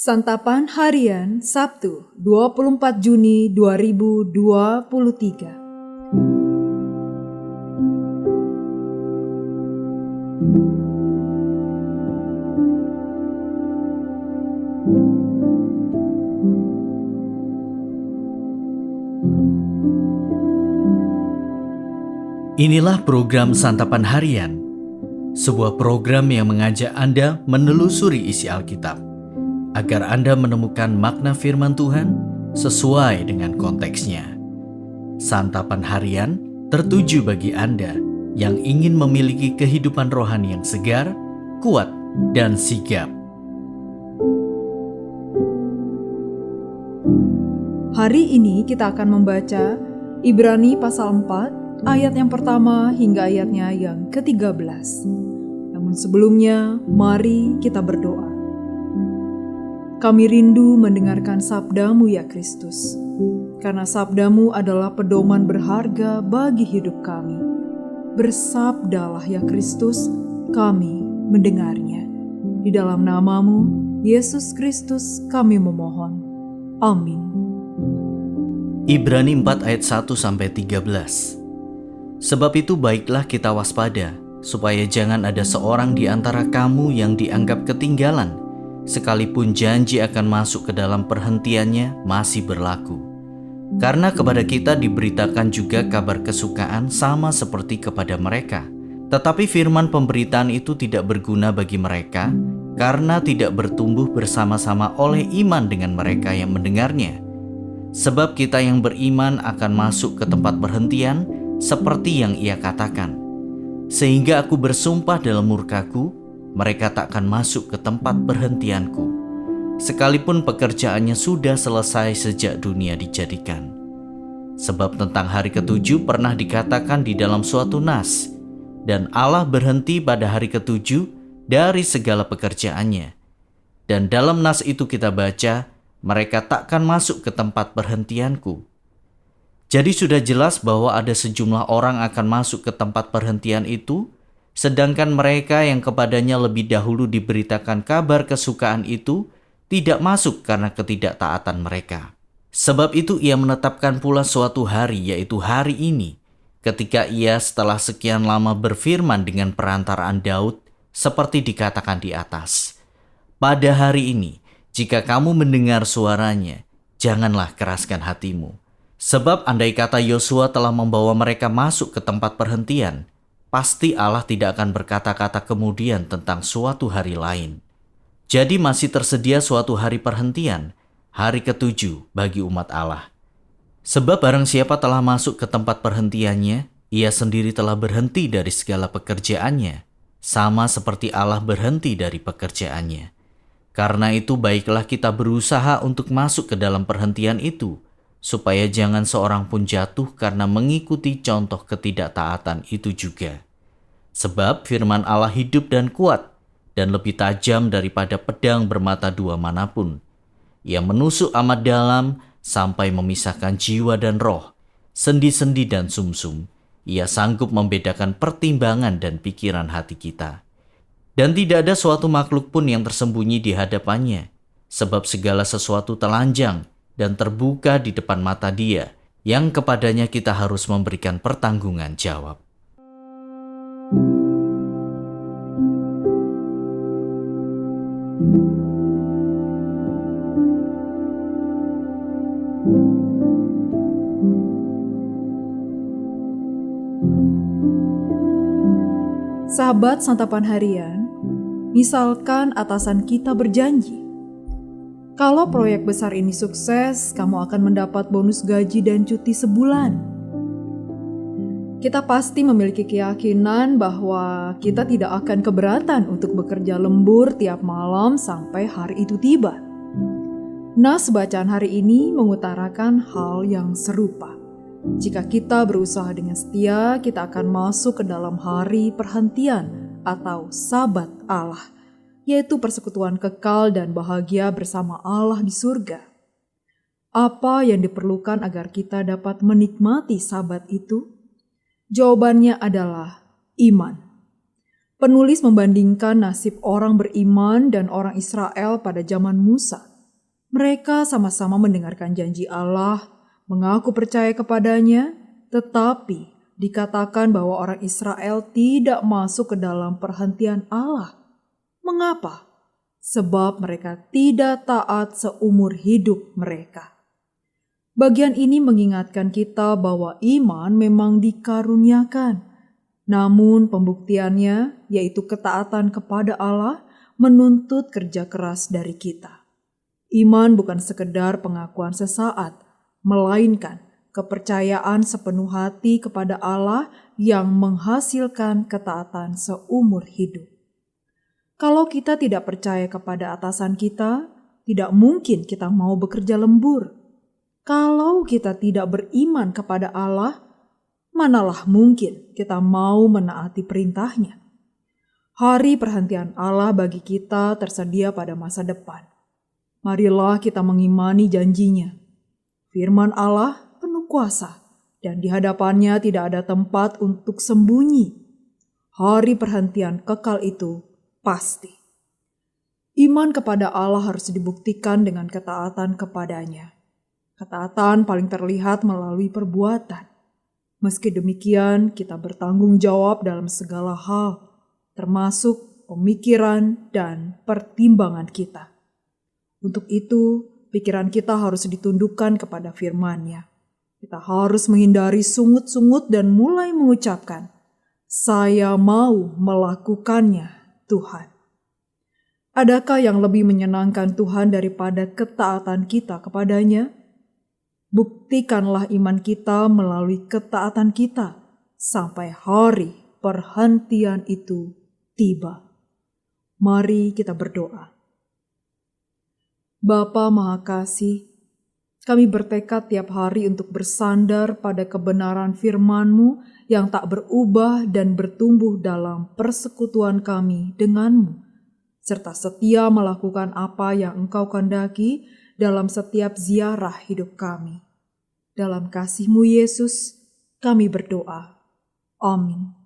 Santapan Harian Sabtu 24 Juni 2023. Inilah program Santapan Harian, sebuah program yang mengajak Anda menelusuri isi Alkitab, agar Anda menemukan makna firman Tuhan sesuai dengan konteksnya. Santapan Harian tertuju bagi Anda yang ingin memiliki kehidupan rohani yang segar, kuat, dan sigap. Hari ini kita akan membaca Ibrani pasal 4 ayat yang pertama hingga ayatnya yang ke-13. Namun sebelumnya, mari kita berdoa. Kami rindu mendengarkan sabda-Mu ya Kristus, karena sabda-Mu adalah pedoman berharga bagi hidup kami. Bersabdalah ya Kristus, kami mendengarnya. Di dalam nama-Mu, Yesus Kristus, kami memohon. Amin. Ibrani 4 ayat 1-13. Sebab itu baiklah kita waspada, supaya jangan ada seorang di antara kamu yang dianggap ketinggalan, sekalipun janji akan masuk ke dalam perhentiannya masih berlaku. Karena kepada kita diberitakan juga kabar kesukaan sama seperti kepada mereka. Tetapi firman pemberitaan itu tidak berguna bagi mereka, karena tidak bertumbuh bersama-sama oleh iman dengan mereka yang mendengarnya. Sebab kita yang beriman akan masuk ke tempat perhentian, seperti yang ia katakan. Sehingga aku bersumpah dalam murkaku, mereka takkan masuk ke tempat perhentianku, sekalipun pekerjaannya sudah selesai sejak dunia dijadikan. Sebab tentang hari ketujuh pernah dikatakan di dalam suatu nas, dan Allah berhenti pada hari ketujuh dari segala pekerjaannya. Dan dalam nas itu kita baca, mereka takkan masuk ke tempat perhentianku. Jadi sudah jelas bahwa ada sejumlah orang akan masuk ke tempat perhentian itu, sedangkan mereka yang kepadanya lebih dahulu diberitakan kabar kesukaan itu tidak masuk karena ketidaktaatan mereka. Sebab itu ia menetapkan pula suatu hari, yaitu hari ini, ketika ia setelah sekian lama berfirman dengan perantaraan Daud, seperti dikatakan di atas. Pada hari ini, jika kamu mendengar suaranya, janganlah keraskan hatimu. Sebab andai kata Yosua telah membawa mereka masuk ke tempat perhentian, pasti Allah tidak akan berkata-kata kemudian tentang suatu hari lain. Jadi masih tersedia suatu hari perhentian, hari ketujuh bagi umat Allah. Sebab barang siapa telah masuk ke tempat perhentiannya, ia sendiri telah berhenti dari segala pekerjaannya, sama seperti Allah berhenti dari pekerjaannya. Karena itu baiklah kita berusaha untuk masuk ke dalam perhentian itu, supaya jangan seorang pun jatuh karena mengikuti contoh ketidaktaatan itu juga. Sebab firman Allah hidup dan kuat, dan lebih tajam daripada pedang bermata dua manapun. Ia menusuk amat dalam sampai memisahkan jiwa dan roh, sendi-sendi dan sumsum. Ia sanggup membedakan pertimbangan dan pikiran hati kita. Dan tidak ada suatu makhluk pun yang tersembunyi di hadapannya, sebab segala sesuatu telanjang dan terbuka di depan mata Dia, yang kepadanya kita harus memberikan pertanggungan jawab. Sahabat Santapan Harian, misalkan atasan kita berjanji, kalau proyek besar ini sukses, kamu akan mendapat bonus gaji dan cuti sebulan. Kita pasti memiliki keyakinan bahwa kita tidak akan keberatan untuk bekerja lembur tiap malam sampai hari itu tiba. Nas bacaan hari ini mengutarakan hal yang serupa. Jika kita berusaha dengan setia, kita akan masuk ke dalam hari perhentian atau sabat Allah, yaitu persekutuan kekal dan bahagia bersama Allah di surga. Apa yang diperlukan agar kita dapat menikmati sabat itu? Jawabannya adalah iman. Penulis membandingkan nasib orang beriman dan orang Israel pada zaman Musa. Mereka sama-sama mendengarkan janji Allah, mengaku percaya kepadanya, tetapi dikatakan bahwa orang Israel tidak masuk ke dalam perhentian Allah. Mengapa? Sebab mereka tidak taat seumur hidup mereka. Bagian ini mengingatkan kita bahwa iman memang dikaruniakan. Namun pembuktiannya, yaitu ketaatan kepada Allah, menuntut kerja keras dari kita. Iman bukan sekedar pengakuan sesaat, melainkan kepercayaan sepenuh hati kepada Allah yang menghasilkan ketaatan seumur hidup. Kalau kita tidak percaya kepada atasan kita, tidak mungkin kita mau bekerja lembur. Kalau kita tidak beriman kepada Allah, manalah mungkin kita mau menaati perintahnya. Hari perhentian Allah bagi kita tersedia pada masa depan. Marilah kita mengimani janjinya. Firman Allah penuh kuasa, dan di hadapannya tidak ada tempat untuk sembunyi. Hari perhentian kekal itu pasti. Iman kepada Allah harus dibuktikan dengan ketaatan kepadanya. Ketaatan paling terlihat melalui perbuatan. Meski demikian, kita bertanggung jawab dalam segala hal, termasuk pemikiran dan pertimbangan kita. Untuk itu, pikiran kita harus ditundukkan kepada firman-Nya. Kita harus menghindari sungut-sungut dan mulai mengucapkan, "Saya mau melakukannya, Tuhan." Adakah yang lebih menyenangkan Tuhan daripada ketaatan kita kepadanya? Buktikanlah iman kita melalui ketaatan kita sampai hari perhentian itu tiba. Mari kita berdoa. Bapa Maha Kasih, kami bertekad tiap hari untuk bersandar pada kebenaran firman-Mu yang tak berubah dan bertumbuh dalam persekutuan kami dengan-Mu, serta setia melakukan apa yang Engkau kehendaki dalam setiap ziarah hidup kami. Dalam kasih-Mu Yesus, kami berdoa. Amin.